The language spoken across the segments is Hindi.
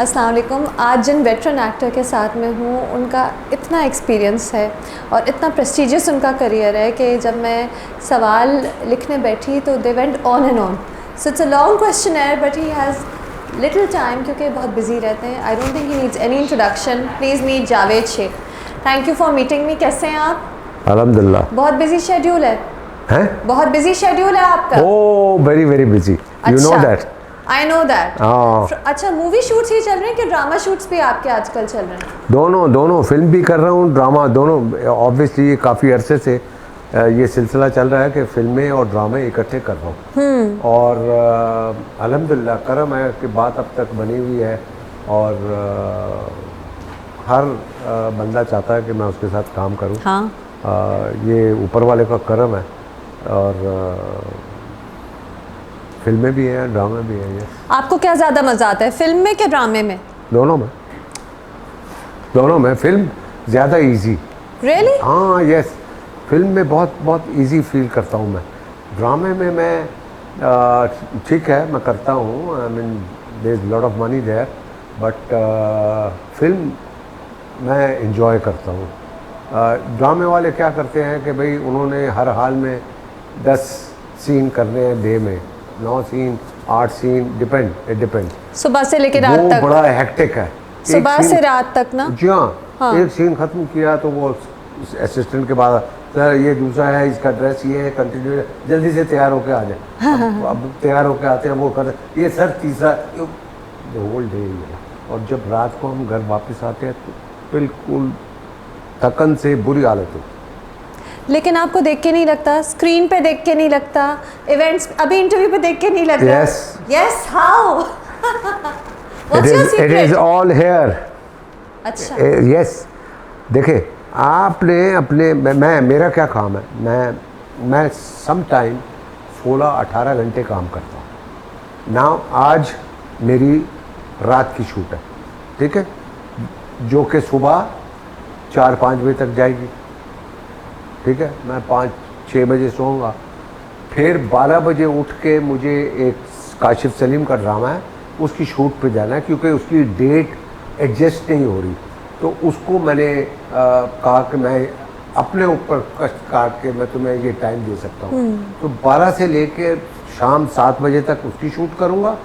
अस्सलाम वालेकुम। आज जिन वेटरन एक्टर के साथ में हूँ उनका इतना एक्सपीरियंस है और इतना प्रेस्टिजियस उनका करियर है कि जब मैं सवाल लिखने बैठी तो they went on and on. So it's a long question है but he has little time क्योंकि बहुत बिजी रहते हैं। I don't think he needs any introduction. Please meet Javed Shaikh. Thank you for meeting me. कैसे हैं आप? अल्हम्दुलिल्लाह। बहुत बिजी शेड्यूल है। हैं? बहुत बिजी शेड्यूल है आपका। Oh very very busy. You know that. I know that. अच्छा, मूवी शूट्स ही चल रहे हैं कि ड्रामा शूट्स भी आपके आजकल चल रहे हैं? दोनों फिल्म भी कर रहा हूँ, ड्रामा दोनों। ऑब्वियसली ये काफ़ी अरसे से ये सिलसिला चल रहा है कि फिल्में और ड्रामे इकट्ठे कर रहा हूँ। और अल्हम्दुलिल्लाह करम है कि बात अब तक बनी हुई है और हर बंदा चाहता है कि मैं उसके साथ काम करूँ। हाँ। ये ऊपर वाले का करम है। और फिल्में भी हैं, ड्रामे भी हैं। ये आपको क्या ज़्यादा मज़ा आता है, फिल्म में कि ड्रामे में? दोनों में। फिल्म ज़्यादा इजी। रियली? हाँ यस। फिल्म में बहुत इजी फील करता हूँ मैं। ड्रामे में मैं ठीक है मैं करता हूँ, I mean there is lot of money there, but film मैं इंजॉय करता हूँ। ड्रामे वाले क्या करते हैं कि भाई उन्होंने हर हाल में 10 सीन करने हैं डे में, 9 सीन 8 सीन, इट डिपेंड। सुबह से लेकर रात तक? वो बड़ा हेक्टिक है। सुबह से रात तक ना? जी हाँ। एक सीन ख़त्म किया तो वो असिस्टेंट के बाद सर ये दूसरा है, इसका ड्रेस ये है, कंटिन्यू जल्दी से तैयार होके आ जाए। अब तैयार होके आते हैं वो कर ये सर तीसरा होल डे। और जब रात को हम घर वापस आते हैं तो बिल्कुल थकन से बुरी हालत होती। लेकिन आपको देख के नहीं लगता, स्क्रीन पे देख के नहीं लगता, इवेंट्स अभी इंटरव्यू पे देख के नहीं लग रहा? Yes how? What's your secret? It is all here. अच्छा। यस देखिए आपने अपने मैं मेरा क्या काम है, मैं सम टाइम 16-18 घंटे काम करता हूँ ना। आज मेरी रात की शूट है, ठीक है, जो कि सुबह 4-5 बजे तक जाएगी, ठीक है। मैं 5-6 बजे सोऊंगा, फिर 12 बजे उठ के मुझे एक काशिफ सलीम का ड्रामा है उसकी शूट पे जाना है क्योंकि उसकी डेट एडजस्ट नहीं हो रही। तो उसको मैंने कहा कि मैं अपने ऊपर कष्ट काट के मैं तुम्हें ये टाइम दे सकता हूँ। तो 12 से लेकर शाम 7 बजे तक उसकी शूट करूँगा।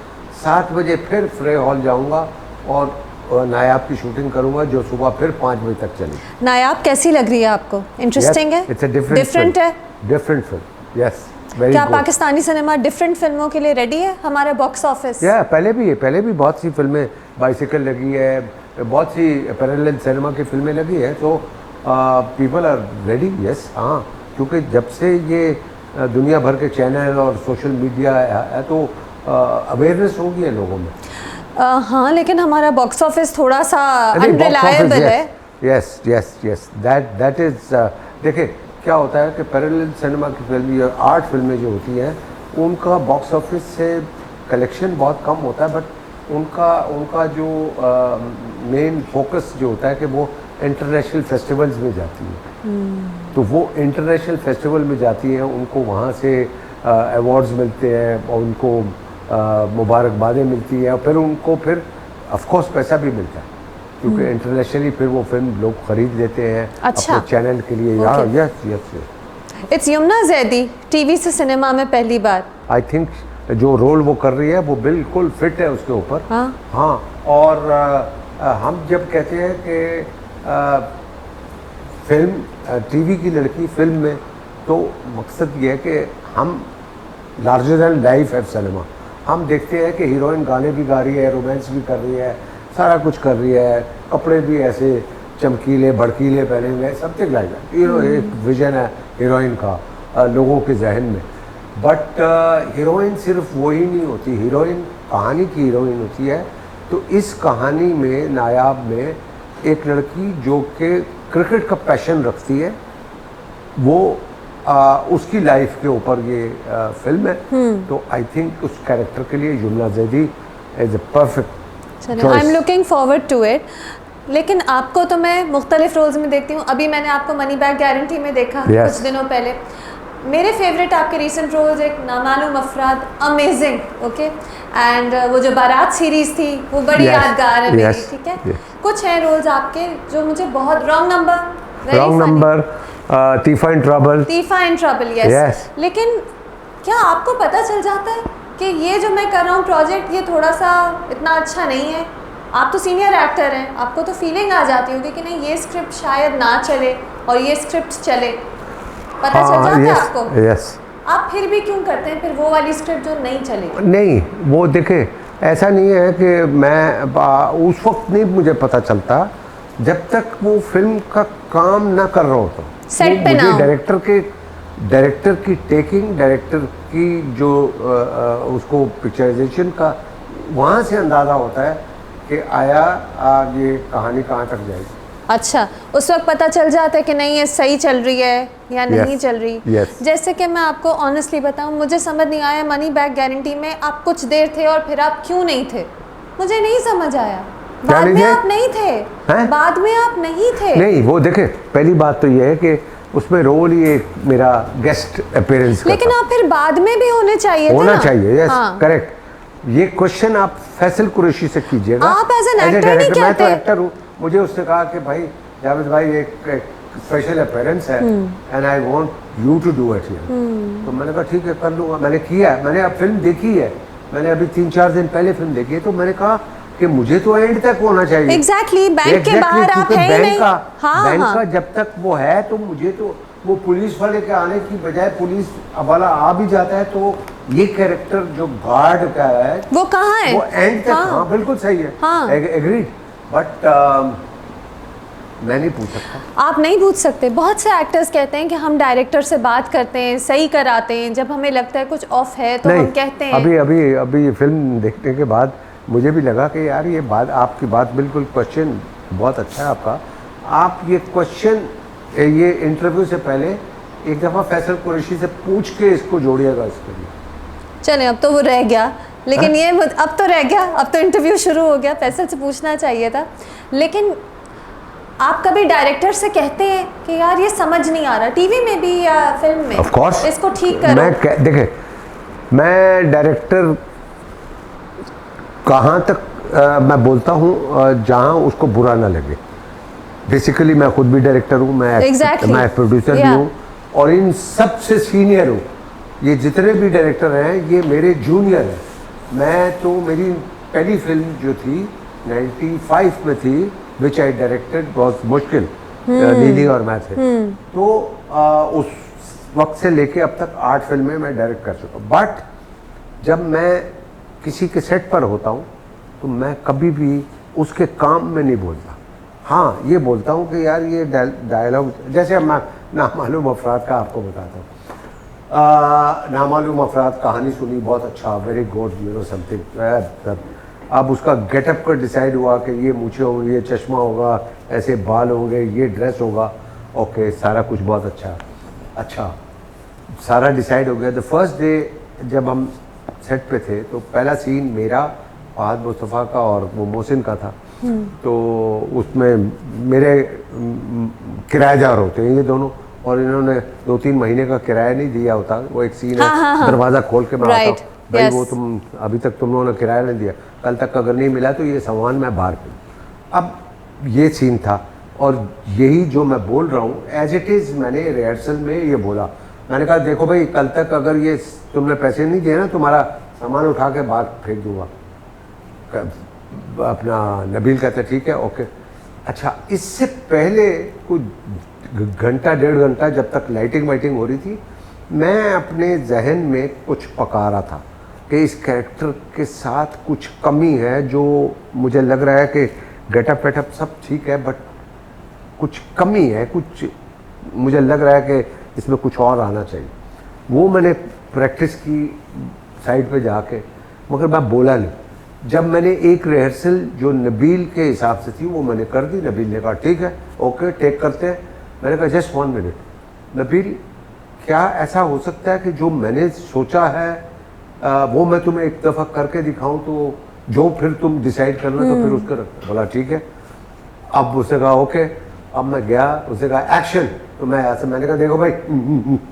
7 बजे फिर फ्रे हॉल जाऊँगा और नायाब की शूटिंग करूंगा जो सुबह फिर 5 बजे तक चलेगी। नायाब कैसी लग रही है आपको? इंटरेस्टिंग है? इट्स अ डिफरेंट है? Different film. यस वेरी क्या गुड। पाकिस्तानी सिनेमा डिफरेंट फिल्मों के लिए रेडी है हमारे बॉक्स ऑफिस? पहले भी बहुत सी फिल्में, बाइसिकल लगी है, बहुत सी पैरेलल सिनेमा की फिल्में लगी है, तो पीपल आर रेडी। यस हाँ, क्योंकि जब से ये दुनिया भर के चैनल और सोशल मीडिया है तो अवेयरनेस हो गई है लोगों में। हाँ, लेकिन हमारा बॉक्स ऑफिस थोड़ा सा अनरिलायबल है। यस दैट इज देखिए क्या होता है कि पैरेलल सिनेमा की फिल्म या आर्ट फिल्में जो होती हैं उनका बॉक्स ऑफिस से कलेक्शन बहुत कम होता है, बट उनका जो मेन फोकस जो होता है कि वो इंटरनेशनल फेस्टिवल्स में जाती है। तो वो इंटरनेशनल फेस्टिवल में जाती हैं, उनको वहाँ से अवार्ड्स मिलते हैं और उनको मुबारकबादें मिलती हैं और फिर उनको फिर ऑफकोर्स पैसा भी मिलता है क्योंकि इंटरनेशनली फिर वो फिल्म लोग खरीद लेते हैं। अच्छा। अपने चैनल के लिए। Yes it's Yamuna Zaidi TV से सिनेमा में पहली बार। आई थिंक जो रोल वो कर रही है वो बिल्कुल फिट है उसके ऊपर। हाँ और हम जब कहते हैं कि फिल्म टीवी की लड़की फिल्म में, तो मकसद ये है कि हम लार्जर दैन लाइफ है सिनेमा। हम देखते हैं कि हीरोइन गाने भी गा रही है, रोमांस भी कर रही है, सारा कुछ कर रही है, कपड़े भी ऐसे चमकीले भड़कीले पहने हुए, समथिंग लाइक दैट। एक विजन है हीरोइन का लोगों के जहन में। बट हीरोइन सिर्फ वही नहीं होती, हीरोइन कहानी की हीरोइन होती है। तो इस कहानी में नायाब में एक लड़की जो कि क्रिकेट का पैशन रखती है, वो उसकी लाइफ के ऊपर ये फिल्म है। तो आई थिंक उस कैरेक्टर के लिए Yamuna Zaidi is a perfect. I am looking forward to it. लेकिन आपको तो मैं मुख्तलिफ रोल्स में देखती हूँ। अभी मैंने आपको मनी बैक गारंटी में देखा कुछ दिनों पहले। मेरे फेवरेट आपके रीसेंट रोल्स एक नामालूम अफराद, अमेजिंग, ओके। एंड वो जो बारात सीरीज थी वो बड़ी यादगार है मेरी, ठीक है। कुछ हैं रोल्स आपके जो मुझे बहुत, रॉन्ग नंबर, तीफा इन ट्रबल, यस। लेकिन क्या आपको पता चल जाता है कि ये जो मैं कर रहा हूँ प्रोजेक्ट, ये थोड़ा सा इतना अच्छा नहीं है? आप तो सीनियर एक्टर हैं, आपको तो फीलिंग आ जाती होगी कि नहीं ये स्क्रिप्ट शायद ना चले और ये स्क्रिप्ट चले, पता चल जाता है आपको? यस। आप फिर भी क्यों करते हैं फिर वो वाली स्क्रिप्ट जो नहीं चलेगी? नहीं, वो देखे ऐसा नहीं है कि मैं उस वक्त नहीं मुझे पता चलता जब तक वो फिल्म का काम ना कर रहा होता, सेट पे ना, डायरेक्टर की टेकिंग, डायरेक्टर की जो उसको पिक्चराइजेशन का वहाँ से अंदाज़ा होता है कि आया ये कहानी कहाँ तक जाएगी। अच्छा, उस वक्त पता चल जाता है कि नहीं ये सही चल रही है या नहीं चल रही। जैसे कि मैं आपको ऑनेस्टली बताऊं, मुझे समझ नहीं आया मनी बैक गारंटी में आप कुछ देर थे और फिर आप क्यों नहीं थे, मुझे नहीं समझ आया। बाद में आप नहीं थे, बाद में आप नहीं थे। नहीं, वो देखे पहली बात तो ये है कि उसमें रोल ही एक मेरा गेस्ट अपीयरेंस का, लेकिन आप फिर बाद में भी होने चाहिए, होना चाहिए। Yes, correct. ये क्वेश्चन आप फैसल कुरैशी से कीजिएगा। आप एज एन एक्टर नहीं कहते? मैं तो एक्टर हूँ, मुझे उसने कहा कि भाई जावेद भाई एक स्पेशल अपीयरेंस है and I want you to do it here. तो मैंने कहा ठीक है कर लूँगा। मैंने किया, मैंने अब फिल्म देखी है, मैंने अभी 3-4 दिन पहले फिल्म देखी है, तो मैंने कहा कि मुझे तो एंड तक होना चाहिए। एग्जैक्टली, बैंक के बाहर आप है ही नहीं। बैंक का जब तक वो है तो मुझे तो वो पुलिस वाले के आने की बजाय पुलिस वाला आ भी जाता है, तो ये कैरेक्टर जो गार्ड का है वो कहाँ है, वो एंड तक। हाँ बिल्कुल सही है, एग्रीड। बट मैं नहीं पूछ सकता। आप नहीं पूछ सकते। बहुत से एक्टर्स कहते हैं कि हम डायरेक्टर से बात करते हैं, सही कराते हैं, जब हमें लगता है कुछ ऑफ है तो हम कहते हैं। अभी ये फिल्म देखने के बाद मुझे भी लगा कि यार ये बात, आपकी बात बिल्कुल, क्वेश्चन बहुत अच्छा है आपका। आप ये क्वेश्चन ये इंटरव्यू से पहले एक दफ़ा फैसल कुरैशी से पूछ के इसको जोड़िएगा इसके लिए। चलें, अब तो वो रह गया, लेकिन ये अब तो रह गया, अब तो इंटरव्यू शुरू हो गया, फैसल से पूछना चाहिए था। लेकिन आप कभी डायरेक्टर से कहते हैं कि यार ये समझ नहीं आ रहा, टीवी में भी या फिल्म में, ऑफ कोर्स इसको ठीक करो? देखे, मैं डायरेक्टर कहाँ तक मैं बोलता हूँ जहाँ उसको बुरा ना लगे। बेसिकली मैं खुद भी डायरेक्टर हूँ, मैं प्रोड्यूसर भी हूँ, और इन सबसे सीनियर हूँ। ये जितने भी डायरेक्टर हैं ये मेरे जूनियर हैं। मैं तो, मेरी पहली फिल्म जो थी 95 में थी, विच आई डायरेक्टेड, बहुत मुश्किल, नीली और मैं थे। तो उस वक्त से लेके अब तक 8 फिल्में मैं डायरेक्ट कर चुका। बट जब मैं किसी के सेट पर होता हूँ तो मैं कभी भी उसके काम में नहीं बोलता। हाँ, ये बोलता हूँ कि यार ये डायलॉग, जैसे मैं नामालूम अफराद का आपको बताता हूँ। नामालूम अफराद कहानी सुनी, बहुत अच्छा, very good, you know something. अब उसका गेटअप का डिसाइड हुआ कि ये मूछें होंगी, ये चश्मा होगा, ऐसे बाल होंगे, ये ड्रेस होगा, ओके, सारा कुछ बहुत अच्छा सारा डिसाइड हो गया। द फर्स्ट डे जब हम सेट पे थे तो पहला सीन मेरा, फहद मुस्तफ़ा का और वो मोहसिन का था। तो उसमें मेरे किराएदार होते हैं ये दोनों, और इन्होंने 2-3 महीने का किराया नहीं दिया होता। वो एक सीन है, दरवाज़ा खोल के मैं आता हूँ, भाई वो तुम अभी तक तुम लोगों ने किराया नहीं दिया, कल तक अगर नहीं मिला तो ये सामान मैं बाहर पे। अब ये सीन था, और यही जो मैं बोल रहा हूँ एज इट इज़ मैंने रिहर्सल में ये बोला। मैंने कहा देखो भाई, कल तक अगर ये तुमने पैसे नहीं दिए ना, तुम्हारा सामान उठा के बाहर फेंक दूंगा। अपना नबील कहते ठीक है, ओके। अच्छा, इससे पहले कुछ घंटा 1.5 घंटा जब तक लाइटिंग वाइटिंग हो रही थी, मैं अपने जहन में कुछ पका रहा था कि इस कैरेक्टर के साथ कुछ कमी है, जो मुझे लग रहा है कि गेटअप वेटअप सब ठीक है बट कुछ कमी है, कुछ मुझे लग रहा है कि इसमें कुछ और आना चाहिए। वो मैंने प्रैक्टिस की साइड पे जाके, मगर मैं बोला नहीं। जब मैंने एक रिहर्सल जो नबील के हिसाब से थी वो मैंने कर दी, नबील ने कहा ठीक है, ओके, टेक करते हैं। मैंने कहा जस्ट 1 मिनट, नबील क्या ऐसा हो सकता है कि जो मैंने सोचा है वो मैं तुम्हें एक दफ़ा करके दिखाऊं, तो जो फिर तुम डिसाइड करना तो फिर उसका रख। बोला ठीक है। अब उसने कहा ओके। अब मैं गया, उसने कहा एक्शन, तो मैं ऐसे, मैंने कहा देखो भाई,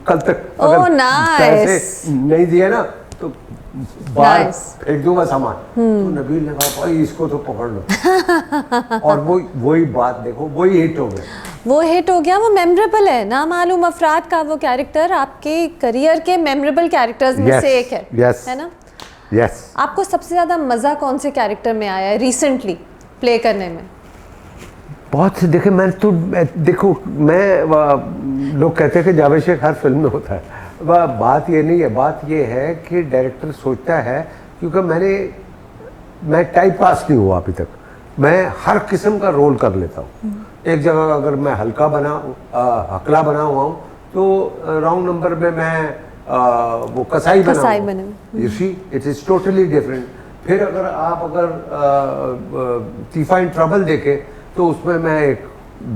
कल तक अगर पैसे नहीं दिए ना तो बाहर Nice. फेंक दूंगा सामान, तो नबील ने कहा भाई इसको तो पकड़ लो। और वही बात देखो, वही हिट हो गया। वो हिट हो गया, वो मेमोरेबल है। नामालूम अफराद का वो कैरेक्टर आपके करियर के मेमोरेबल कैरेक्टर्स में से एक है। yes, है ना? यस। आपको सबसे ज़्यादा मज़ा कौन से कैरेक्टर में आया है रिसेंटली प्ले करने में? बहुत से देखे मैं तो, देखो मैं लोग कहते हैं कि जावेद शेख हर फिल्म में होता है, वह बात ये नहीं है। बात ये है कि डायरेक्टर सोचता है, क्योंकि मैं टाइप पास नहीं हुआ अभी तक, मैं हर किस्म का रोल कर लेता हूँ। एक जगह अगर मैं हकला बना हुआ हूँ तो रॉन्ग नंबर में मैं वो कसाई बना, you see it is totally different. फिर अगर तीफा इन ट्रबल देखे तो उसमें मैं एक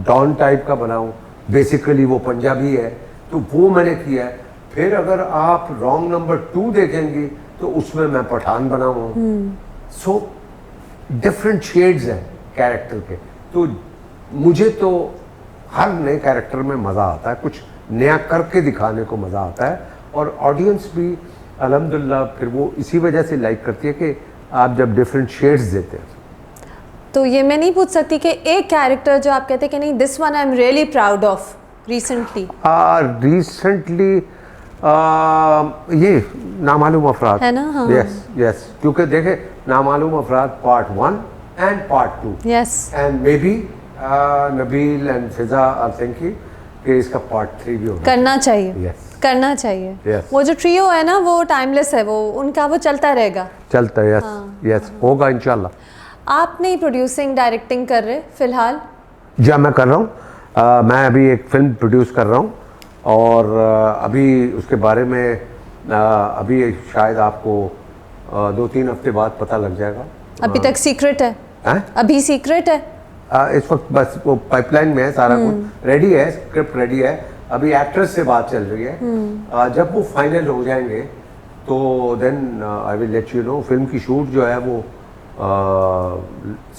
डॉन टाइप का बनाऊँ, बेसिकली वो पंजाबी है, तो वो मैंने किया है। फिर अगर आप रॉन्ग नंबर 2 देखेंगी तो उसमें मैं पठान बना हुआ हूँ। सो डिफरेंट शेड्स हैं कैरेक्टर के। तो मुझे तो हर नए कैरेक्टर में मज़ा आता है, कुछ नया करके दिखाने को मज़ा आता है, और ऑडियंस भी अल्हम्दुलिल्लाह फिर वो इसी वजह से लाइक करती है कि आप जब डिफरेंट शेड्स देते हैं। तो ये मैं नहीं पूछ सकती कि एक कैरेक्टर जो आप कहते हैं कि नहीं this one I am really proud of recently? Recently ये नामालूम अफराद है ना? हाँ। यस, क्योंकि देखे Na Maloom Afraad part 1 and part 2, yes, and maybe Nabeel and Fiza are thinking कि इसका पार्ट 3 भी होगा। करना चाहिए। यस, करना चाहिए। Yes. वो जो ट्रियो है ना वो टाइमलेस है, वो उनका वो चलता रहेगा। चलता है। यस, यस, होगा इंशाल्लाह। आप नहीं प्रोड्यूसिंग डायरेक्टिंग कर रहे फिलहाल? जी मैं कर रहा हूँ। मैं अभी एक फिल्म प्रोड्यूस कर रहा हूँ, और अभी उसके बारे में अभी शायद आपको 2-3 हफ्ते बाद पता लग जाएगा। अभी तक सीक्रेट है? अभी सीक्रेट है? इस वक्त बस वो पाइपलाइन में है, सारा कुछ रेडी है, स्क्रिप्ट रेडी है, अभी एक्ट्रेस से बात चल रही है। जब वो फाइनल हो जाएंगे तो then I will let you know. Film की शूट जो है वो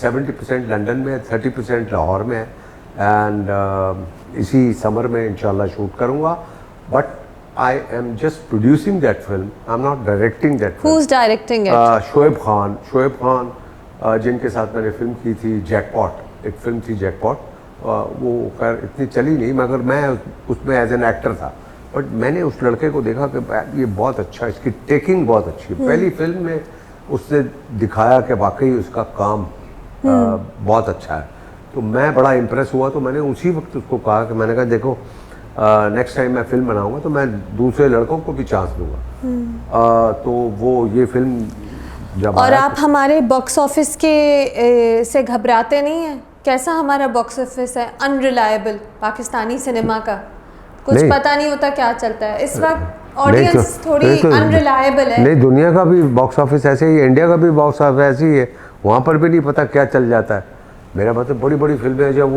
70% लंदन में है, 30% लाहौर में है, एंड इसी समर में इंशाल्लाह शूट करूँगा। But I am just producing that film, I am not directing that film. Who's directing it? Shoaib Khan जिनके साथ मैंने फिल्म की थी जैकपॉट, एक फिल्म थी जैकपॉट, वो खैर इतनी चली नहीं, मगर मैं उसमें एज एन एक्टर था। बट मैंने उस लड़के को देखा कि ये बहुत अच्छा, इसकी टेकिंग बहुत अच्छी है। पहली फिल्म में उसने दिखाया कि वाकई उसका काम बहुत अच्छा है, तो मैं बड़ा इम्प्रेस हुआ। तो मैंने उसी वक्त उसको कहा कि मैंने कहा देखो नेक्स्ट टाइम मैं फिल्म बनाऊंगा तो मैं दूसरे लड़कों को भी चांस दूंगा। तो वो ये फिल्म जब और आप हमारे बॉक्स ऑफिस के से घबराते नहीं हैं? कैसा हमारा बॉक्स ऑफिस है? अनरिलायबल पाकिस्तानी सिनेमा का कुछ नहीं, पता नहीं होता क्या चलता है इस वक्त। ऑडियंस थोड़ी अनरिलायबल है। नहीं, दुनिया का भी बॉक्स ऑफिस ऐसे ही है, इंडिया का भी बॉक्स ऑफिस ऐसे ही है, वहाँ पर भी नहीं पता क्या चल जाता है। मेरा मतलब बड़ी बड़ी फिल्में हैं जब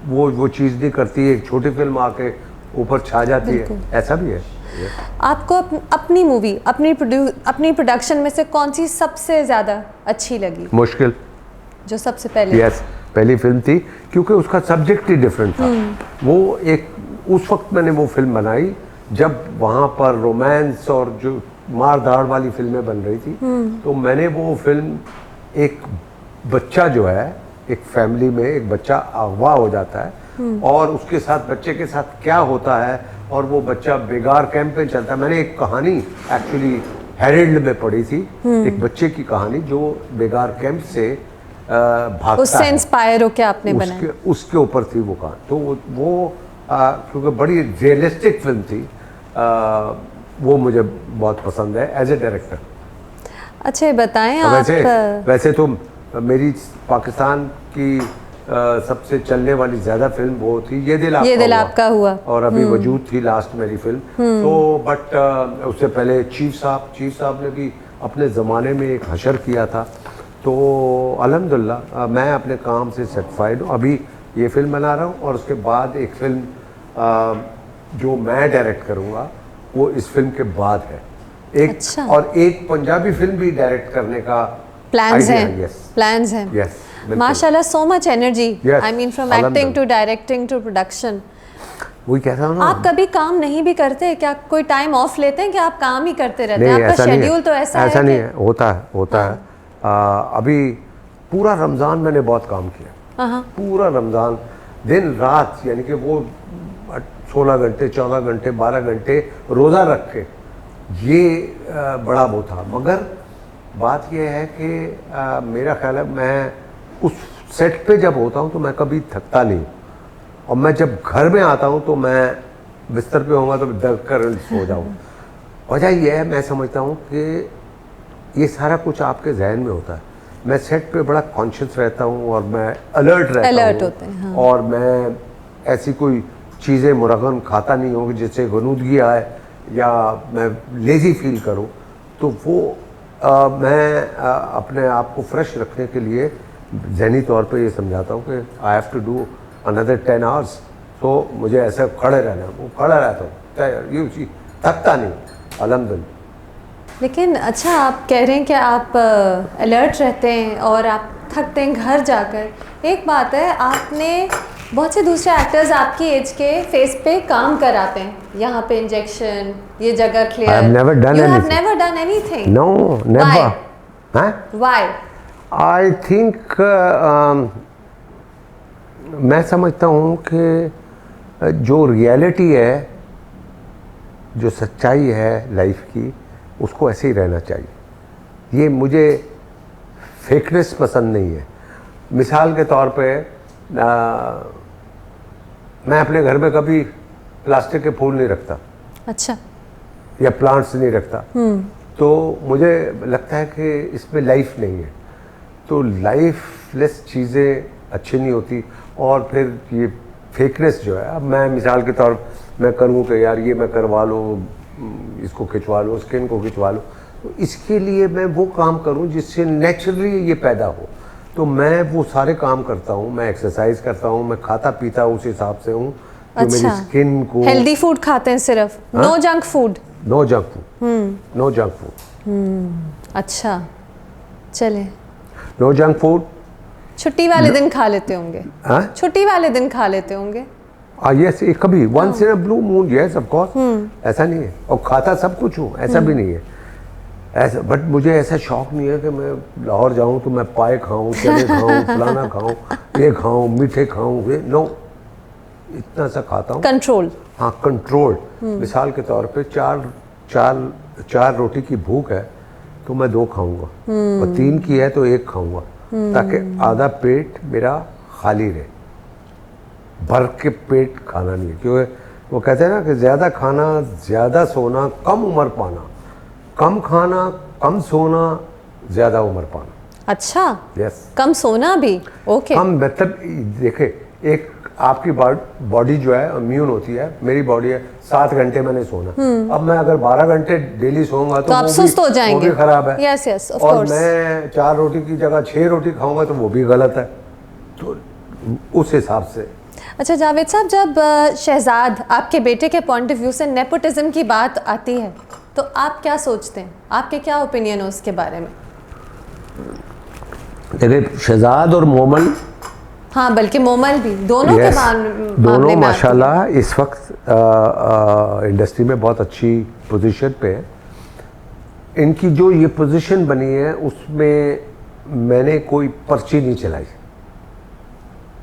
वो चीज़ नहीं करती है, एक छोटी फिल्म आके ऊपर छा जाती है, ऐसा भी है। आपको अपनी मूवी, अपनी प्रोडक्शन में से कौन सी सबसे ज़्यादा अच्छी लगी? मुश्किल, जो सबसे पहले यस पहली फिल्म थी, क्योंकि उसका सब्जेक्ट ही डिफरेंट था। वो एक उस वक्त मैंने वो फिल्म बनाई जब वहाँ पर रोमांस और जो मार धाड़ वाली फिल्में बन रही थी। तो मैंने वो फिल्म, एक बच्चा जो है, एक फैमिली में एक बच्चा अगवा हो जाता है और उसके साथ, बच्चे के साथ क्या होता है, और वो बच्चा बेगार कैंप में चलता है। मैंने एक कहानी एक्चुअली हेरल्ड में पढ़ी थी, एक बच्चे की कहानी जो बेगार कैंप से भागता उससे इंस्पायर होकर आपने बनाया, उसके ऊपर थी वो कहानी। तो वो क्योंकि बड़ी रियलिस्टिक फिल्म थी, वो मुझे बहुत पसंद है एज ए डायरेक्टर। अच्छा बताएं वैसे तो मेरी पाकिस्तान की सबसे चलने वाली ज़्यादा फिल्म वो थी ये दिल आपका हुआ, और अभी वजूद थी लास्ट मेरी फिल्म। तो बट उससे पहले चीफ साहब ने भी अपने ज़माने में एक हशर किया था। तो अल्हम्दुलिल्लाह मैं अपने काम से सेटिस्फाइड हूँ। अभी ये फिल्म बना रहा हूँ और उसके बाद एक फिल्म जो मैं डायरेक्ट करूँगा वो इस फिल्म के बाद है एक। अच्छा। और एक पंजाबी फिल्म भी डायरेक्ट करने का प्लान्स हैं। यस, माशाल्लाह, so much energy, I mean from acting to directing to production. वही कहता हूँ ना। आप कभी काम नहीं भी करते क्या? कोई टाइम ऑफ लेते हैं कि आप काम ही करते रहते हैं? नहीं, आपका ऐसा नहीं शेड्यूल तो ऐसा है ऐसा नहीं कि... है, होता है। अभी पूरा रमज़ान मैंने बहुत काम किया, पूरा रमज़ान दिन रात, यानी कि वो 16 घंटे 14 घंटे 12 घंटे रोज़ा रख के, ये बड़ा वो था। मगर बात यह है कि मेरा ख्याल है मैं उस सेट पे जब होता हूँ तो मैं कभी थकता नहीं हूँ, और मैं जब घर में आता हूँ तो मैं बिस्तर पे होऊंगा तो दर्द कर सो जाऊँ। वजह यह है, मैं समझता हूँ कि ये सारा कुछ आपके जहन में होता है। मैं सेट पे बड़ा कॉन्शियस रहता हूँ और मैं अलर्ट रहता हूँ, हाँ। और मैं ऐसी कोई चीज़ें मुरगन खाता नहीं हूँ जिससे गनूदगी आए या मैं लेज़ी फील करूँ। तो वो मैं अपने आप को फ्रेश रखने के लिए ज़हनी तौर पे ये समझाता हूँ कि I have to do another 10 hours. तो मुझे ऐसा खड़े रहना, वो खड़ा रहता हूँ, ये थकता नहीं, अल्हम्दुलिल्लाह। लेकिन अच्छा, आप कह रहे हैं कि आप अलर्ट रहते हैं और आप थकते हैं घर जाकर। एक बात है, आपने बहुत से दूसरे एक्टर्स आपकी एज के फेस पे काम कराते हैं, यहाँ पे इंजेक्शन, ये जगह clear. I have never done you anything. have never done anything. No, never. Why? Why? I think मैं समझता हूँ कि जो रियलिटी है, जो सच्चाई है लाइफ की, उसको ऐसे ही रहना चाहिए। ये मुझे फेकनेस पसंद नहीं है। मिसाल के तौर पे मैं अपने घर में कभी प्लास्टिक के फूल नहीं रखता। अच्छा। या प्लांट्स नहीं रखता। तो मुझे लगता है कि इसमें लाइफ नहीं है, तो लाइफलेस चीज़ें अच्छी नहीं होती। और फिर ये फेकनेस जो है, अब मैं मिसाल के तौर मैं करूँ कि यार ये मैं करवा लो, इसको खिंचवा लो, स्किन को खिंचवा लो, तो इसके लिए मैं वो काम करूँ जिससे नेचुरली ये पैदा हो। तो मैं वो सारे काम करता हूँ, मैं एक्सरसाइज करता हूँ, मैं खाता पीता उस हिसाब से हूँ कि मेरी स्किन को। हेल्दी फूड खाते हैं सिर्फ? No junk food? No junk food, no junk food. अच्छा, चले। No junk food. छुट्टी वाले दिन खा लेते होंगे? छुट्टी वाले दिन खा लेते होंगे? यस, कभी once in a blue moon, yes of course. ऐसा नहीं है, और खाता सब कुछ हूँ, ऐसा भी नहीं है ऐसा। बट मुझे ऐसा शौक नहीं है कि मैं लाहौर जाऊँ तो मैं पाए खाऊँ, चने खाऊँ, फलाना खाऊँ, ये खाऊँ, मीठे खाऊँ, ये नो, इतना सा खाता हूँ। कंट्रोल। हाँ, कंट्रोल। मिसाल के तौर पे चार रोटी की भूख है तो मैं 2 खाऊंगा, और 3 की है तो 1 खाऊंगा, ताकि आधा पेट मेरा खाली रहे। भर के पेट खाना नहीं है, क्योंकि वो कहते हैं ना कि ज़्यादा खाना ज़्यादा सोना कम उम्र पाना, कम खाना कम सोना ज़्यादा उम्र पाना। अच्छा, यस। कम सोना भी? ओके। कम मतलब देखे, एक आपकी बॉडी जो है इम्यून होती है, मेरी बॉडी है 7 घंटे मैंने सोना। अब मैं अगर 12 घंटे डेली सोऊंगा तो आप सुस्त हो जाएंगे, वो भी खराब है। यस यस, ऑफ और कोर्स। मैं 4 रोटी की जगह 6 रोटी खाऊंगा तो वो भी गलत है, तो उस हिसाब से। अच्छा जावेद साहब, जब शहजाद आपके बेटे के पॉइंट ऑफ व्यू से नेपोटिज्म की बात आती है तो आप क्या सोचते हैं? आपके क्या ओपिनियन है उसके बारे में? देखिए, शहजाद और मोमल, हाँ बल्कि मोमल भी, दोनों के दोनों माशाल्लाह इस वक्त इंडस्ट्री में बहुत अच्छी पोजीशन पे है। इनकी जो ये पोजीशन बनी है उसमें मैंने कोई पर्ची नहीं चलाई।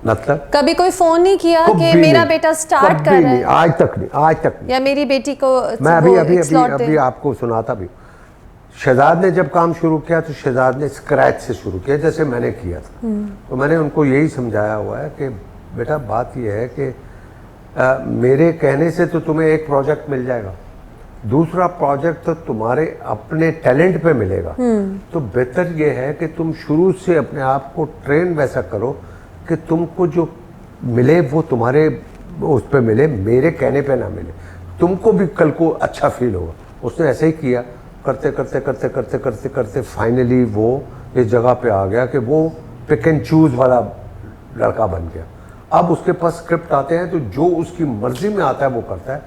मतलब कभी कोई फोन नहीं किया कि मेरा बेटा स्टार्ट कर रहा है? आज तक नहीं। या मेरी बेटी को मैं अभी आपको सुनाता भी। शहजाद ने जब काम शुरू किया तो शहजाद ने स्क्रैच से शुरू किया, जैसे मैंने किया था। तो मैंने उनको यही समझाया हुआ है कि बेटा बात यह है कि मेरे कहने से तो तुम्हें एक प्रोजेक्ट मिल जाएगा, दूसरा प्रोजेक्ट तो तुम्हारे अपने टैलेंट पे मिलेगा। तो बेहतर यह है कि तुम शुरू से अपने आप को ट्रेन वैसा करो कि तुमको जो मिले वो तुम्हारे उस पे मिले, मेरे कहने पे ना मिले, तुमको भी कल को अच्छा फील होगा। उसने ऐसे ही किया, करते करते करते करते करते करते फाइनली वो इस जगह पे आ गया कि वो पिक एंड चूज वाला लड़का बन गया। अब उसके पास स्क्रिप्ट आते हैं तो जो उसकी मर्जी में आता है वो करता है।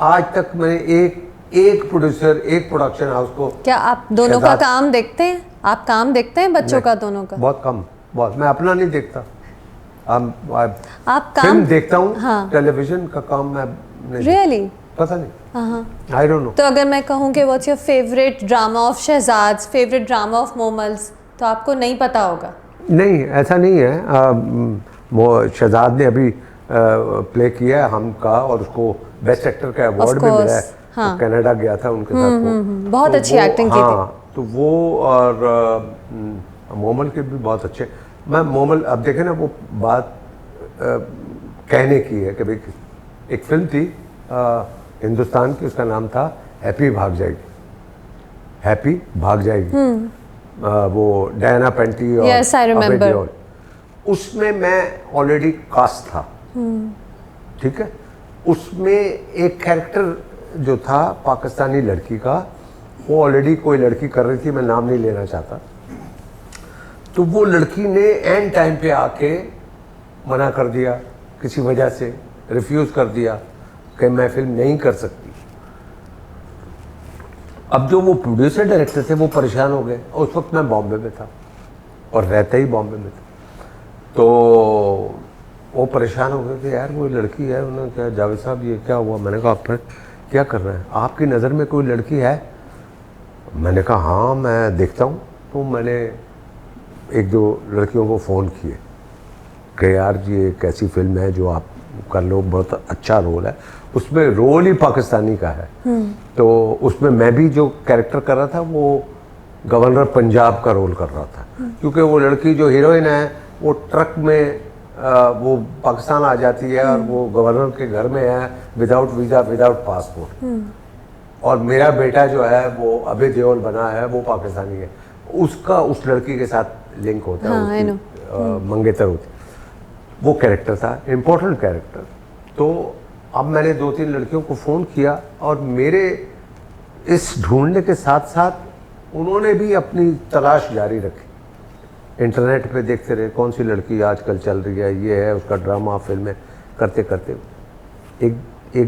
आज तक मैंने एक प्रोड्यूसर, एक प्रोडक्शन हाउस को। क्या आप दोनों का काम देखते हैं? आप काम देखते हैं बच्चों का दोनों का? बहुत कम, बहुत। मैं अपना नहीं देखता। आप फिल्म काम देखता हूँ, हाँ। टेलीविजन का काम मैं नहीं रियली पता नहीं, आई डोंट नो। तो अगर मैं कहूँ कि what's your favourite drama of Shahzad, favourite drama of Momal's, तो आपको नहीं पता होगा? नहीं, ऐसा नहीं है। शहजाद ने अभी प्ले किया है हम का, और उसको बेस्ट एक्टर का अवार्ड भी मिला है। हाँ। तो कनाडा गया था उनके साथ वो, बहुत तो अच्छी वो, एक्टिंग की हाँ, तो वो और मोमल के भी बहुत अच्छे। मैं मोमल, अब देखे ना, वो बात कहने की है कि भाई एक फिल्म थी हिंदुस्तान की, उसका नाम था हैप्पी भाग जाएगी, हैप्पी भाग जाएगी। वो डायना पेंटी और Yes, I remember. Abhay Deol. उसमें मैं ऑलरेडी कास्ट था, ठीक है। उसमें एक कैरेक्टर जो था पाकिस्तानी लड़की का, वो ऑलरेडी कोई लड़की कर रही थी, मैं नाम नहीं लेना चाहता। तो वो लड़की ने एंड टाइम पे आके मना कर दिया, किसी वजह से रिफ्यूज़ कर दिया कि मैं फिल्म नहीं कर सकती। अब जो वो प्रोड्यूसर डायरेक्टर थे वो परेशान हो गए, और उस वक्त मैं बॉम्बे में था और रहता ही बॉम्बे में था। तो वो परेशान हो गए कि यार वो लड़की है, उन्होंने कहा जावेद साहब ये क्या हुआ? मैंने कहा आप फिर क्या कर रहे हैं, आपकी नज़र में कोई लड़की है? मैंने कहा हाँ मैं देखता हूँ। तो मैंने एक दो लड़कियों को फ़ोन किए कि यार ये एक ऐसी फिल्म है जो आप कर लो, बहुत अच्छा रोल है, उसमें रोल ही पाकिस्तानी का है। तो उसमें मैं भी जो कैरेक्टर कर रहा था वो गवर्नर पंजाब का रोल कर रहा था, क्योंकि वो लड़की जो हीरोइन है वो ट्रक में वो पाकिस्तान आ जाती है और वो गवर्नर के घर में है, विदाउट वीज़ा, विदाउट पासपोर्ट। और मेरा बेटा जो है वो अभय देओल बना है, वो पाकिस्तानी है, उसका उस लड़की के साथ लिंक होता है, उसकी मंगेतर होती है। वो कैरेक्टर था, इम्पोर्टेंट कैरेक्टर। तो अब मैंने दो तीन लड़कियों को फ़ोन किया, और मेरे इस ढूंढने के साथ साथ उन्होंने भी अपनी तलाश जारी रखी। इंटरनेट पे देखते रहे कौन सी लड़की आजकल चल रही है, ये है, उसका ड्रामा, फिल्में करते करते एक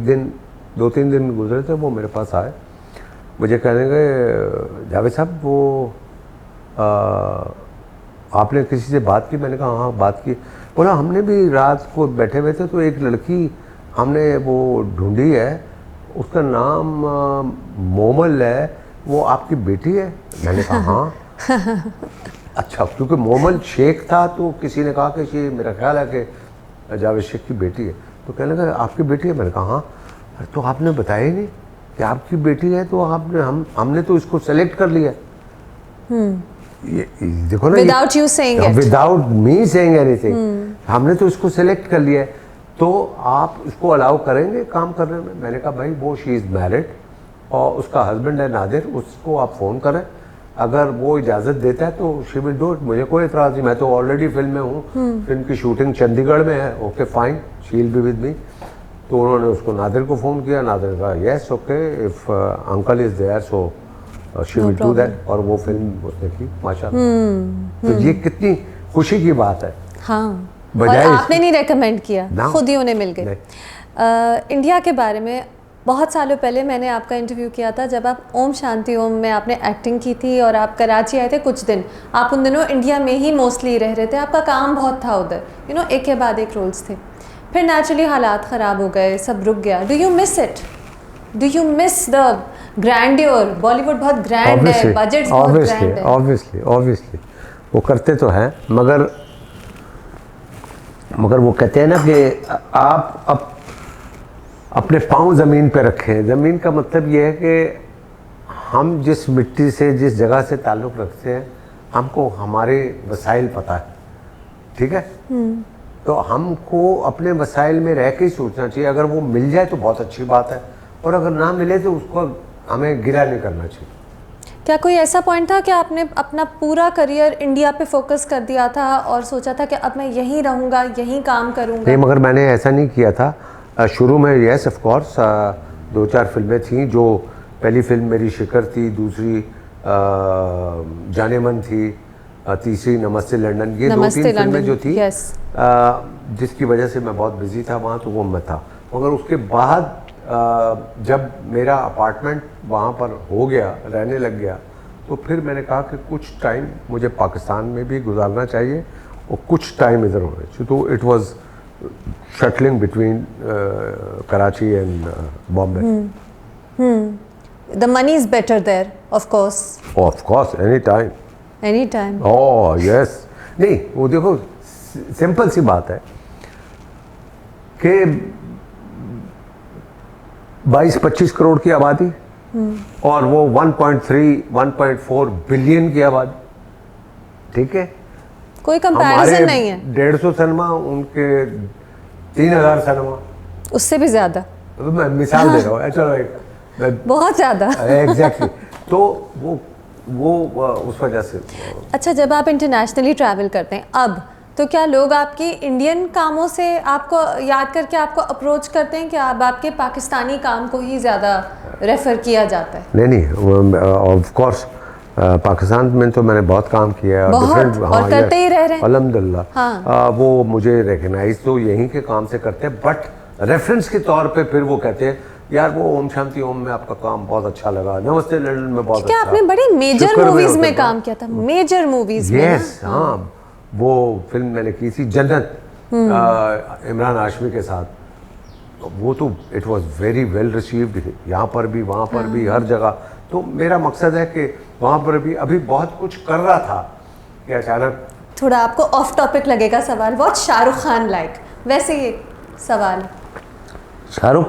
दिन, दो तीन दिन गुजरे थे, वो मेरे पास आए, मुझे कहने गए जावेद साहब वो आपने किसी से बात की? मैंने कहा हाँ बात की। बोला हमने भी रात को बैठे हुए थे तो एक लड़की हमने वो ढूंढी है, उसका नाम मोमल है, वो आपकी बेटी है? मैंने कहा हाँ। अच्छा, क्योंकि मोमल शेख था तो किसी ने कहा कि ये मेरा ख्याल है कि जावेद शेख की बेटी है। तो कहने लगा आपकी बेटी है? मैंने कहा हाँ। तो आपने बताया ही नहीं कि आपकी बेटी है, तो आपने हमने तो इसको सेलेक्ट कर लिया। ये देखो ना, without you saying it, without me saying anything, हमने तो इसको सेलेक्ट कर लिया है, तो आप इसको अलाउ करेंगे काम करने में? मैंने कहा भाई वो शी इज़ मैरिड और उसका हस्बैंड है नादिर, उसको आप फ़ोन करें, अगर वो इजाज़त देता है तो शी विल डू इट, मुझे कोई एतराज़ नहीं, मैं तो ऑलरेडी फिल्म में हूँ, फिल्म की शूटिंग चंडीगढ़ में है, okay fine, she will be with me. तो उन्होंने उसको नादिर को फ़ोन किया, नादिर ने कहा yes okay, if uncle is there so she will do that, और वो फिल्म उसने की माशाल्लाह। तो ये कितनी खुशी की बात है। हाँ, और आपने नहीं रेकमेंड किया, खुद ही उन्हें मिल गए। इंडिया के बारे में बहुत सालों पहले मैंने आपका इंटरव्यू किया था, जब आप ओम शांति ओम में आपने एक्टिंग की थी और आप कराची आए थे कुछ दिन। आप उन दिनों इंडिया में ही मोस्टली रह रहे थे, आपका काम बहुत था उधर, एक के बाद एक रोल्स थे। फिर नेचुरली हालात ख़राब हो गए, सब रुक गया। Do you miss it? Do you miss the grandeur? Bollywood बहुत ग्रैंड है, बजट्स बहुत ग्रैंड है। ऑब्वियसली वो करते तो हैं, मगर वो कहते हैं ना कि आप अपने पाँव ज़मीन पे रखें। ज़मीन का मतलब ये है कि हम जिस मिट्टी से, जिस जगह से ताल्लुक़ रखते हैं, हमको हमारे वसाइल पता है, ठीक है? तो हमको अपने वसाइल में रह के ही सोचना चाहिए। अगर वो मिल जाए तो बहुत अच्छी बात है, और अगर ना मिले तो उसको हमें गिला नहीं करना चाहिए। क्या कोई ऐसा पॉइंट था कि आपने अपना पूरा करियर इंडिया पे फोकस कर दिया था और सोचा था कि अब मैं यहीं रहूँगा, यहीं काम करूँगा? नहीं, मगर मैंने ऐसा नहीं किया था। शुरू में यस ऑफ कोर्स 2-4 फिल्में थीं। जो पहली फिल्म मेरी शिकर थी, दूसरी जाने मन थी, तीसरी नमस्ते लंदन। ये 2-3 फिल्में जो थी जिसकी वजह से मैं बहुत बिजी था वहाँ, तो वो मैं था। मगर उसके बाद जब मेरा अपार्टमेंट वहाँ पर हो गया, रहने लग गया, तो फिर मैंने कहा कि कुछ टाइम मुझे पाकिस्तान में भी गुजारना चाहिए और कुछ टाइम इधर होने चाहिए। तो it was shuttling between Karachi and Bombay. The money is better there, of course. Of course, any time. Any time. Oh yes. नहीं, वो देखो सिंपल सी बात है कि 22-25 करोड़ की आबादी और वो 1.3-1.4 बिलियन की आबादी, ठीक है, कोई कंपैरिजन नहीं है। 150 सिनेमा, उनके 3000 सिनेमा, उससे भी ज्यादा। मैं मिसाल दे रहा हूँ, चलो बहुत ज्यादा। एग्जैक्टली। तो वो उस वजह से। अच्छा, जब आप इंटरनेशनली ट्रैवल करते हैं अब, तो क्या लोग आपके इंडियन कामों से आपको याद करके आपको अप्रोच करते हैं कि अब आपके पाकिस्तानी काम को ही ज़्यादा रेफ़र किया जाता है? नहीं, ऑफ कोर्स पाकिस्तान में तो मैंने बहुत काम किया है, बहुत, और करते ही रह रहे हैं अल्हम्दुलिल्लाह। हाँ। वो मुझे रिकग्नाइज तो यहीं के काम से करते हैं, बट रेफरेंस के तौर पे फिर वो कहते हैं यार वो ओम शांति ओम में आपका काम बहुत अच्छा लगा, नमस्ते लंदन में बहुत अच्छा। आपने बड़ी मेजर मूवीज में काम किया था, मेजर मूवीज में। यस, हाँ, वो फिल्म मैंने की थी जन्नत, इमरान हाशमी के साथ। वो तो it was very well received, यहाँ पर भी वहाँ पर भी, हर जगह। तो मेरा मकसद है कि वहाँ पर भी अभी बहुत कुछ कर रहा था कि अचानक। थोड़ा आपको ऑफ टॉपिक लगेगा सवाल, व्हाट शाहरुख खान लाइक, वैसे ही सवाल। Shahrukh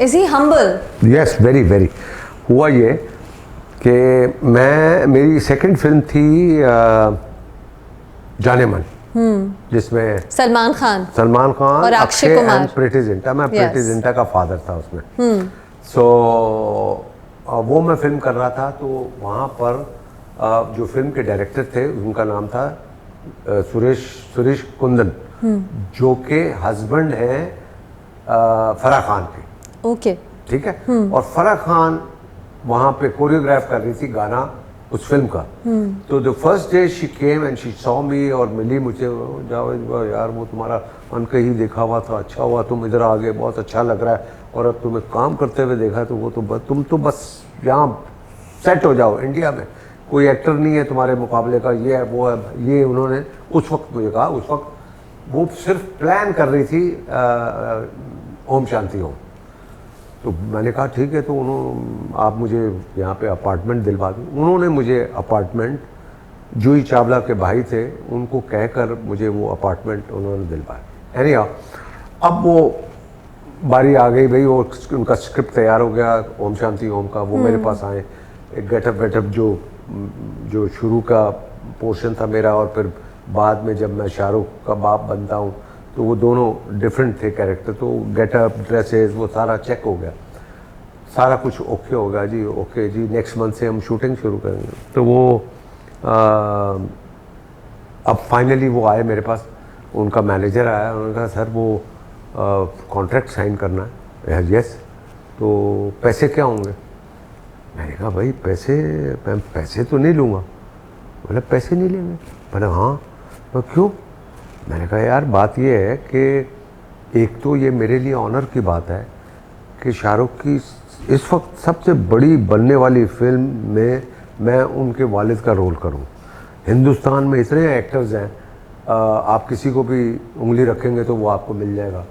is he humble? Yes, very very. हुआ ये कि मेरी सेकंड फिल्म थी जाने मन, जिसमें सलमान खान और अक्षय कुमार एंड प्रीति जिंटा। मैं प्रीति जिंटा का फादर था उसमें। सो वो मैं फिल्म कर रहा था, तो वहाँ पर जो फिल्म के डायरेक्टर थे उनका नाम था सुरेश कुंदन, जो के हस्बैंड हैं फराह खान के। ओके, ठीक है। और फराह खान वहाँ पे कोरियोग्राफ कर रही थी गाना उस फिल्म का। तो the first day she came and she saw me, और मिली मुझे, जावेद यार वो तुम्हारा मन कहीं देखा हुआ था, अच्छा हुआ तुम इधर आ गए, बहुत अच्छा लग रहा है, और अब तुम्हें काम करते हुए देखा तो वो तो तुम तो बस यहाँ सेट हो जाओ, इंडिया में कोई एक्टर नहीं है तुम्हारे मुकाबले का, ये है वो है। ये उन्होंने उस वक्त मुझे कहा। उस वक्त वो सिर्फ प्लान कर रही थी ओम शांति ओम। तो मैंने कहा ठीक है, तो आप मुझे यहाँ पे अपार्टमेंट दिलवा दो। उन्होंने मुझे अपार्टमेंट, जूही चावला के भाई थे, उनको कहकर मुझे वो अपार्टमेंट उन्होंने दिलवाया। एनीहाउ, अब वो बारी आ गई भाई, वो उनका स्क्रिप्ट तैयार हो गया ओम शांति ओम का। वो मेरे पास आए, एक गेटअप वेटअप जो शुरू का पोर्शन था मेरा, और फिर बाद में जब मैं शाहरुख का बाप बनता हूँ तो वो दोनों डिफरेंट थे कैरेक्टर। तो गेटअप, ड्रेसेस, वो सारा चेक हो गया, सारा कुछ ओके हो गया जी। ओके जी, नेक्स्ट मंथ से हम शूटिंग शुरू करेंगे। तो वो अब फाइनली वो आए मेरे पास, उनका मैनेजर आया, उन्होंने कहा सर वो कॉन्ट्रैक्ट साइन करना है। यस, तो पैसे क्या होंगे? मैंने कहा भाई मैं पैसे तो नहीं लूँगा। बोले पैसे नहीं लेंगे? बोले हाँ। तो क्यों? मैंने कहा यार बात ये है कि एक तो ये मेरे लिए ऑनर की बात है कि शाहरुख की इस वक्त सबसे बड़ी बनने वाली फिल्म में मैं उनके वालिद का रोल करूं। हिंदुस्तान में इतने एक्टर्स हैं, आप किसी को भी उंगली रखेंगे तो वो आपको मिल जाएगा,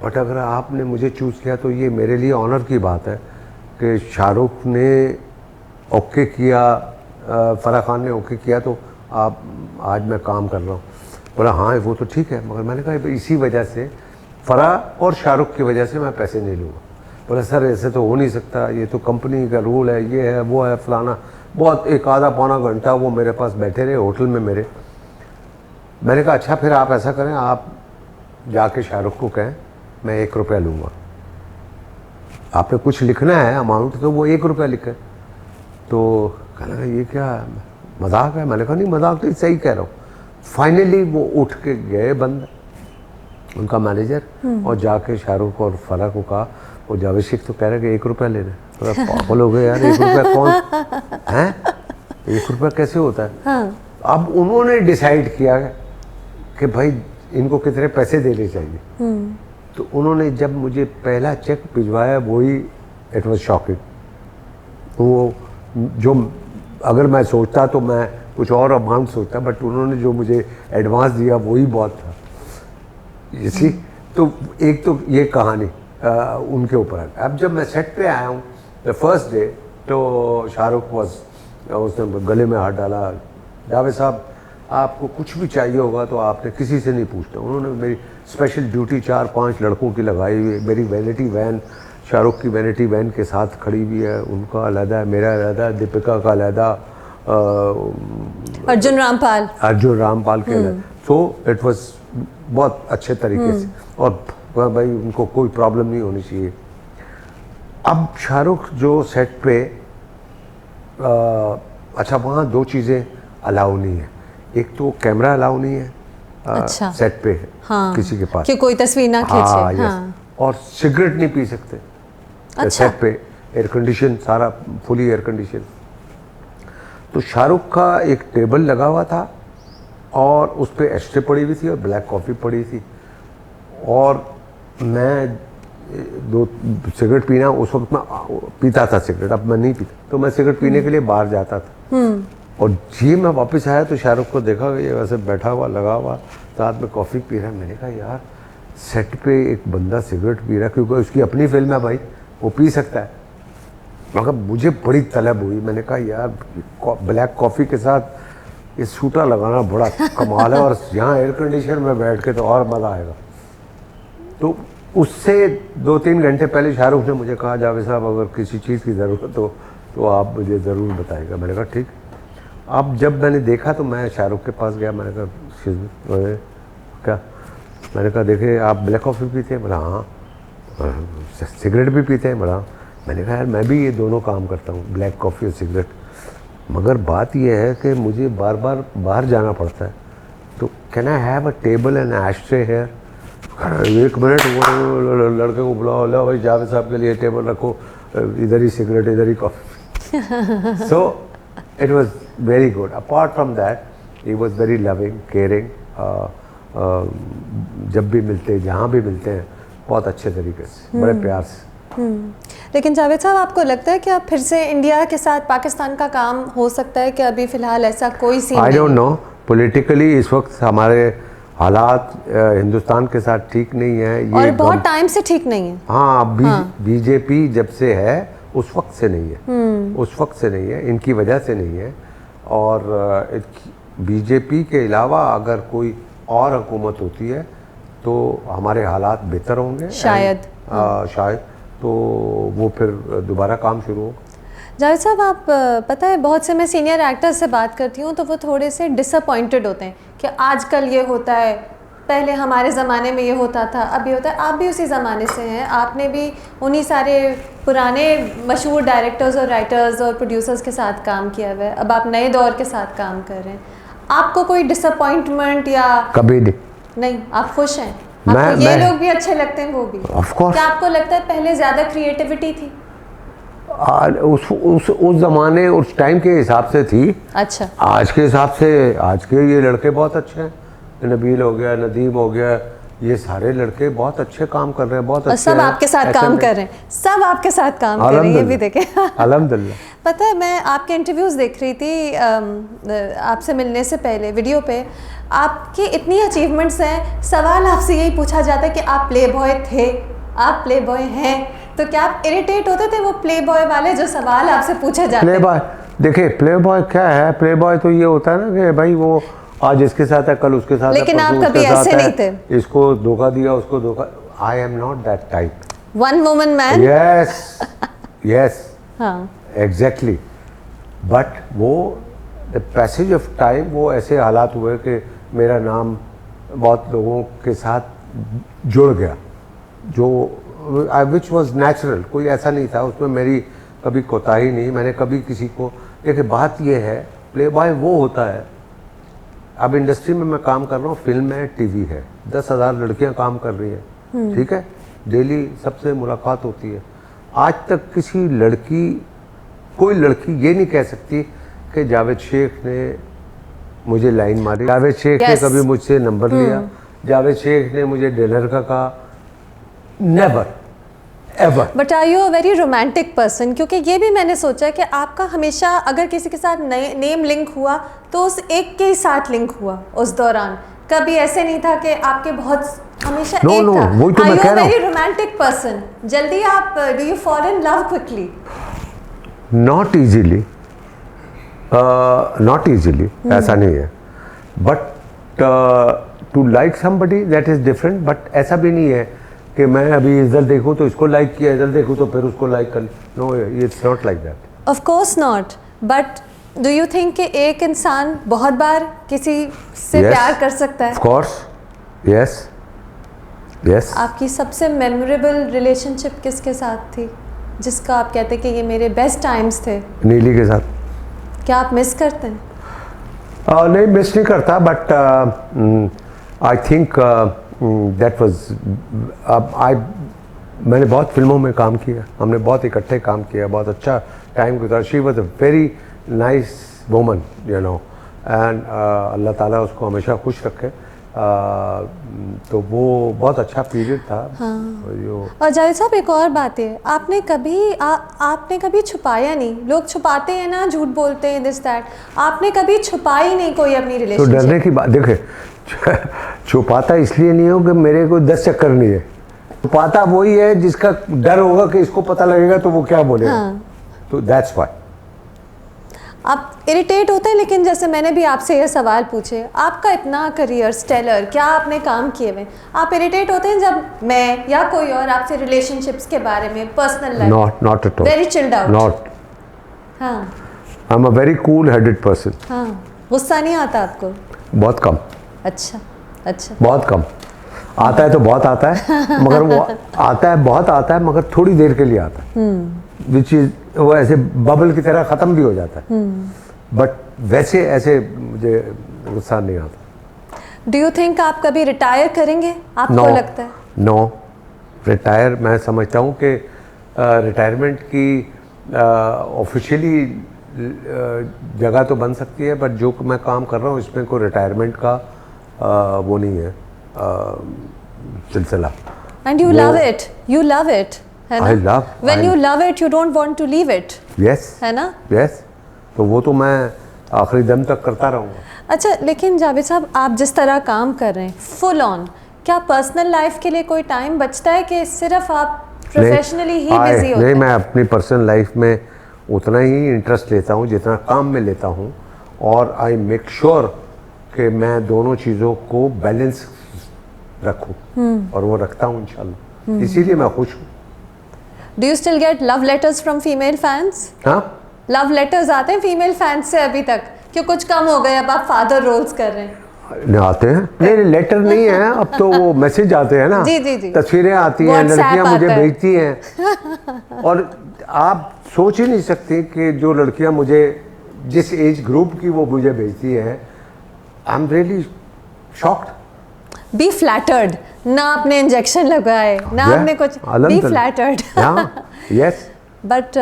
बट अगर आपने मुझे चूज़ किया तो ये मेरे लिए ऑनर की बात है कि शाहरुख ने ओके किया, फराह खान ने ओके किया, तो आप आज मैं काम कर रहा हूँ। बोला हाँ वो तो ठीक है, मगर मैंने कहा इसी वजह से, फराह और शाहरुख की वजह से मैं पैसे नहीं लूँगा। बोला सर ऐसे तो हो नहीं सकता, ये तो कंपनी का रूल है, ये है वो है फलाना। बहुत एक आधा पौना घंटा वो मेरे पास बैठे रहे होटल में मेरे। मैंने कहा अच्छा फिर आप ऐसा करें, आप जाके शाहरुख को कहें मैं 1 रुपया लूँगा, आपने कुछ लिखना है अमाउंट तो वो 1 रुपया लिखे। तो कहने लगा ये क्या मजाक है? मैंने कहा नहीं मजाक नहीं, सही कह रहा हूँ। फाइनली वो उठ के गए बंद, उनका मैनेजर, और जाके शाहरुख और फराह को कहा, वो जावेद शेख तो कह रहे कि 1 रुपया ले रहे। पागल हो गए यार, 1 रुपया कौन है? 1 रुपया कैसे होता है? हाँ। अब उन्होंने डिसाइड किया कि भाई इनको कितने पैसे देने चाहिए। तो उन्होंने जब मुझे पहला चेक भिजवाया वही इट वाज शॉकिंग। वो जो अगर मैं सोचता तो मैं कुछ और अमाउंट सोचता, बट उन्होंने जो मुझे एडवांस दिया वही बहुत था। इसी तो एक तो ये कहानी उनके ऊपर है। अब जब मैं सेट पे आया हूँ द फर्स्ट डे, तो शाहरुख उसने गले में हाथ डाला, जावेद साहब आपको कुछ भी चाहिए होगा तो आपने किसी से नहीं पूछना। उन्होंने मेरी स्पेशल ड्यूटी 4-5 लड़कों की लगाई हुई है। मेरी वैनिटी वैन शाहरुख की वैनिटी वैन के साथ खड़ी हुई है, उनका अलहदा है, मेरा अलहदा, दीपिका का अलहदा, अर्जुन रामपाल के अलहदा। सो इट वाज बहुत अच्छे तरीके से, और भाई उनको कोई प्रॉब्लम नहीं होनी चाहिए। अब शाहरुख जो सेट पे अच्छा, वहाँ 2 चीज़ें अलाउ नहीं है। एक तो कैमरा अलाउ नहीं है अच्छा। सेट पे किसी के पास कि कोई तस्वीर ना खींचे। और सिगरेट नहीं पी सकते अच्छा। सेट पे एयर कंडीशन, सारा फुली एयर कंडीशन। तो शाहरुख का एक टेबल लगा हुआ था और उस पर एस्ट्रे पड़ी हुई थी और ब्लैक कॉफ़ी पड़ी थी, और मैं 2 सिगरेट पीना उस वक्त मैं पीता था सिगरेट, अब मैं नहीं पीता, तो मैं सिगरेट पीने के लिए बाहर जाता था। और जी मैं वापस आया तो शाहरुख को देखा ये वैसे बैठा हुआ लगा हुआ साथ में कॉफ़ी पी रहा है। मैंने कहा यार सेट पे एक बंदा सिगरेट पी रहा है, क्योंकि उसकी अपनी फिल्म है भाई, वो पी सकता है। मगर मुझे बड़ी तलब हुई, मैंने कहा यार ब्लैक कॉफ़ी के साथ ये सूटा लगाना बड़ा कमाल है, और यहाँ एयर कंडीशन में बैठ के तो और मज़ा आएगा। तो उससे 2-3 घंटे पहले शाहरुख ने मुझे कहा जावेद साहब अगर किसी चीज़ की ज़रूरत हो तो आप मुझे ज़रूर बताइएगा। मैंने कहा ठीक। अब जब मैंने देखा तो मैं शाहरुख के पास गया, मैंने कहा क्या, मैंने कहा देखे आप ब्लैक कॉफ़ी पीते हैं? बोला हाँ। सिगरेट भी पीते हैं? बोला। मैंने कहा यार मैं भी ये दोनों काम करता हूँ, ब्लैक कॉफ़ी और सिगरेट, मगर बात यह है कि मुझे बार बार बाहर जाना पड़ता है, तो can I have a table and ashtray here? 1 minute, वो लड़के को बुलाओ, लो भाई जावेद साहब के लिए टेबल रखो, इधर ही सिगरेट इधर ही coffee. So it was very good. Apart from that he was very loving, caring. जब भी मिलते, जहाँ भी मिलते हैं, बहुत अच्छे तरीके से, बड़े प्यार से। लेकिन जावेद साहब आपको लगता है कि अब फिर से इंडिया के साथ पाकिस्तान का काम हो सकता है कि अभी फ़िलहाल ऐसा कोई scene I don't know, politically इस वक्त हमारे हालात हिंदुस्तान के साथ ठीक नहीं है, ये और बहुत टाइम से ठीक नहीं है। हाँ, बीजेपी जब से है उस वक्त से नहीं है, उस वक्त से नहीं है, इनकी वजह से नहीं है। और बीजेपी के अलावा अगर कोई और हुकूमत होती है तो हमारे हालात बेहतर होंगे शायद। शायद तो वो फिर दोबारा काम शुरू हो। जावेद साहब आप पता है बहुत से मैं सीनियर एक्टर्स से बात करती हूँ तो वो थोड़े से डिसअपॉइंटेड होते हैं कि आजकल ये होता है, पहले हमारे ज़माने में ये होता था, अब ये होता है। आप भी उसी ज़माने से हैं, आपने भी उन्हीं सारे पुराने मशहूर डायरेक्टर्स और राइटर्स और प्रोड्यूसर्स के साथ काम किया हुआ है, अब आप नए दौर के साथ काम कर रहे हैं। आपको कोई डिसअपॉइंटमेंट या? कभी नहीं, आप खुश हैं? आपको ये लोग भी अच्छे लगते हैं, वो भी? Of course. क्या आपको लगता है पहले ज़्यादा क्रिएटिविटी थी? उस ज़माने उस टाइम के हिसाब से थी। अच्छा। आज के हिसाब से आज के ये लड़के बहुत अच्छे हैं, नबील हो गया, नदीम हो गया, ये सारे लड़के बहुत अच्छे काम कर रहे हैं, बहुत अच्छे सब आपके साथ काम कर रहे हैं, सब आपके साथ काम कर रहे हैं, ये भी देखें। अल्हम्दुलिल्लाह। पता है मैं आपके इंटरव्यूज़ देख रही थी आपसे मिलने से पहले वीडियो पे, आपकी इतनी अचीवमेंट्स हैं, सवाल आपसे यही पूछा जाता है कि आप प्ले बॉय थे, आप प्ले बॉय हैं, तो क्या आप इरिटेट होते थे वो प्ले बॉय वाले जो सवाल आपसे पूछे जाते? प्ले बॉय, देखिए प्ले बॉय क्या है, प्ले बॉय तो ये होता है ना कि भाई वो आज इसके साथ है, कल उसके साथ है, लेकिन आप कभी ऐसे नहीं थे, इसको धोखा दिया, उसको धोखा। I am not that type, one woman man. Yes yes, हाँ एग्जैक्टली। बट वो द पैसेज ऑफ टाइम, वो ऐसे हालात हुए कि मेरा नाम बहुत लोगों के साथ जुड़ गया, जो विच वॉज नेचुरल, कोई ऐसा नहीं था उसमें मेरी कभी कोताही नहीं, मैंने कभी किसी को। देखिए बात ये है, प्ले बॉय वो होता है, अब इंडस्ट्री में मैं काम कर रहा हूँ, फिल्म है, टीवी है, 10,000 लड़कियाँ काम कर रही हैं, ठीक है, डेली सबसे मुलाकात होती है। आज तक किसी लड़की, कोई लड़की ये नहीं कह सकती कि जावेद शेख ने मुझे लाइन मारी, जावेद शेख ने कभी मुझसे नंबर लिया, जावेद शेख ने मुझे डिनर का कहा, never ever. But are you a very romantic person? क्योंकि ये भी मैंने सोचा कि आपका हमेशा अगर किसी के साथ नेम लिंक हुआ तो उस एक के ही साथ लिंक हुआ उस दौरान, कभी ऐसे नहीं था कि आपके बहुत हमेशा No, एक no, था? वही तो मैं कह रहा हूँ। वेरी रोमांटिक पर्सन, जल्दी आप do you fall in love quickly? Not easily, not easily, ऐसा नहीं है। But to like somebody that is different. But ऐसा भी नहीं है कि मैं अभी इधर देखूँ तो इसको लाइक किया, इधर देखूँ तो फिर उसको लाइक कर। No, it's not like that. Of course not, but do you think कि एक इंसान बहुत बार किसी से प्यार कर सकता है? Of course, yes yes. आपकी सबसे मेमोरेबल रिलेशनशिप किसके साथ थी जिसका आप कहते कि ये मेरे बेस्ट टाइम्स थे? नीली के साथ। क्या आप मिस करते हैं? नहीं, मिस नहीं करता, but I think that was मैंने बहुत फिल्मों में काम किया, हमने बहुत इकट्ठे काम किया, बहुत अच्छा टाइम गुजरा। She was a very nice woman, you know, and अल्लाह ताला उसको हमेशा खुश रखे। तो वो बहुत अच्छा पीरियड था। हाँ। और जावेद साहब, एक और बात है, आपने कभी छुपाया नहीं? लोग छुपाते हैं ना, झूठ बोलते हैं, दिस दैट, आपने कभी छुपाई नहीं कोई अपनी रिलेशनशिप? तो डरने की बात देखे, छुपाता इसलिए नहीं हो कि मेरे को 10 चक्कर नहीं है। छुपाता वही है जिसका डर होगा कि इसको पता लगेगा तो वो क्या बोलेगा। हाँ। तो दैट्स व्हाई आप इरिटेट होते हैं। लेकिन जैसे मैंने भी आपसे ये सवाल पूछे, आपका इतना करियर स्टेलर, क्या आपने काम किए हुए, आप इरिटेट होते हैं जब मैं या कोई और आपसे रिलेशनशिप्स के बारे में, personal life? Not at all. Very chilled out? Not. हाँ। I am a very cool headed person. हाँ। गुस्सा नहीं आता आपको? बहुत कम। अच्छा अच्छा। बहुत कम आता है, तो बहुत आता है, मगर वो आता है, बहुत आता है, मगर थोड़ी देर के लिए आता है, विच इज वो ऐसे बबल की तरह ख़त्म भी हो जाता है। बट वैसे ऐसे मुझे गुस्सा नहीं आता। डू यू थिंक आप कभी रिटायर करेंगे? आपको लगता है? नो, रिटायर मैं समझता हूँ कि रिटायरमेंट की ऑफिशियली जगह तो बन सकती है, बट जो मैं काम कर रहा हूँ इसमें कोई रिटायरमेंट का वो नहीं है सिलसिला। And you love it, you love it, है ना? I love, When you love it, you don't want to leave it. Yes. है ना? Yes. तो वो तो मैं आखिरी दम तक करता रहूँगा। अच्छा, लेकिन जावेद साहब, आप जिस तरह काम कर रहे हैं फुल ऑन, क्या पर्सनल लाइफ के लिए कोई टाइम बचता है कि सिर्फ आप प्रोफेशनली ही बिजी होते हैं? नहीं, मैं अपनी पर्सनल लाइफ में उतना ही इंटरेस्ट लेता हूँ जितना काम में लेता हूँ, और आई मेक श्योर कि मैं दोनों चीज़ों को बैलेंस रखूँ, और वो रखता हूँ इंशाल्लाह, इसीलिए मैं खुश हूँ। Do you still get love letters from female fans? हाँ? लव लेटर्स आते हैं फीमेल फैंस से अभी तक कि कुछ कम हो गए, अब आप फादर रोल्स कर रहे हैं? आते हैं। नहीं, लेटर नहीं है, अब तो वो मैसेज आते हैं ना। जी जी जी। तस्वीरें आती हैं, लड़कियां मुझे भेजती हैं, और आप सोच ही नहीं सकती कि जो लड़कियां मुझे, जिस एज ग्रुप की वो मुझे भेजती हैं, I am really shocked. Be flattered, ना आपने इंजेक्शन लगाए, ना आपने कुछ, बी फ्लैटर्ड। यस। बट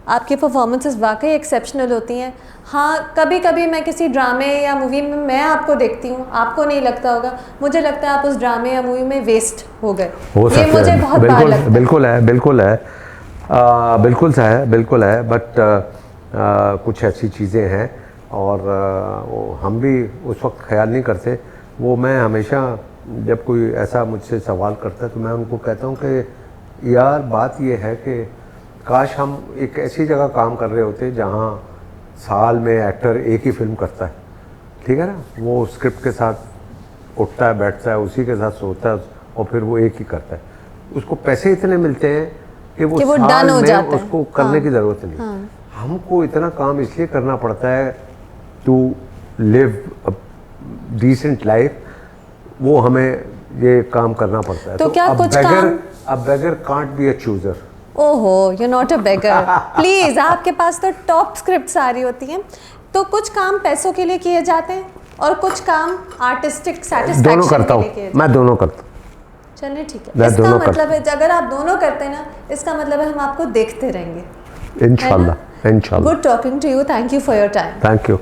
आपकी परफॉर्मेंसेस वाकई एक्सेप्शनल होती हैं। हाँ, कभी कभी मैं किसी ड्रामे या मूवी में मैं आपको देखती हूँ, आपको नहीं लगता होगा, मुझे लगता है आप उस ड्रामे या मूवी में वेस्ट हो गए। ये मुझे बहुत बार लगता है। बिल्कुल है, बिल्कुल है, बिल्कुल सा है, बिल्कुल है, बट कुछ ऐसी चीज़ें हैं, और हम भी उस वक्त ख्याल नहीं करते। वो मैं हमेशा जब कोई ऐसा मुझसे सवाल करता है तो मैं उनको कहता हूँ कि यार बात ये है कि काश हम एक ऐसी जगह काम कर रहे होते जहाँ साल में एक्टर एक ही फिल्म करता है, ठीक है ना, वो स्क्रिप्ट के साथ उठता है, बैठता है, उसी के साथ सोता है, और फिर वो एक ही करता है। उसको पैसे इतने मिलते हैं कि वो साल में उसको करने की ज़रूरत नहीं। हमको इतना काम इसलिए करना पड़ता है टू लिव डिसेंट लाइफ, वो हमें ये काम करना पड़ता है। तो क्या कुछ काम, अ बेगर कांट बी अ चूजर। ओहो, you not a beggar please. आपके पास तो टॉप स्क्रिप्ट्स आ रही होती हैं। तो कुछ काम पैसों के लिए किए जाते हैं और कुछ काम आर्टिस्टिक सैटिस्फैक्शन के लिए किए जाते हैं। मैं दोनों करता हूँ। चलिए ठीक है, इसका मतलब है अगर आप दोनों करते हैं ना, इसका मतलब है हम आपको देखते रहेंगे इंशाल्लाह। इंशाल्लाह। Good talking to you, thank you for your time. Thank you.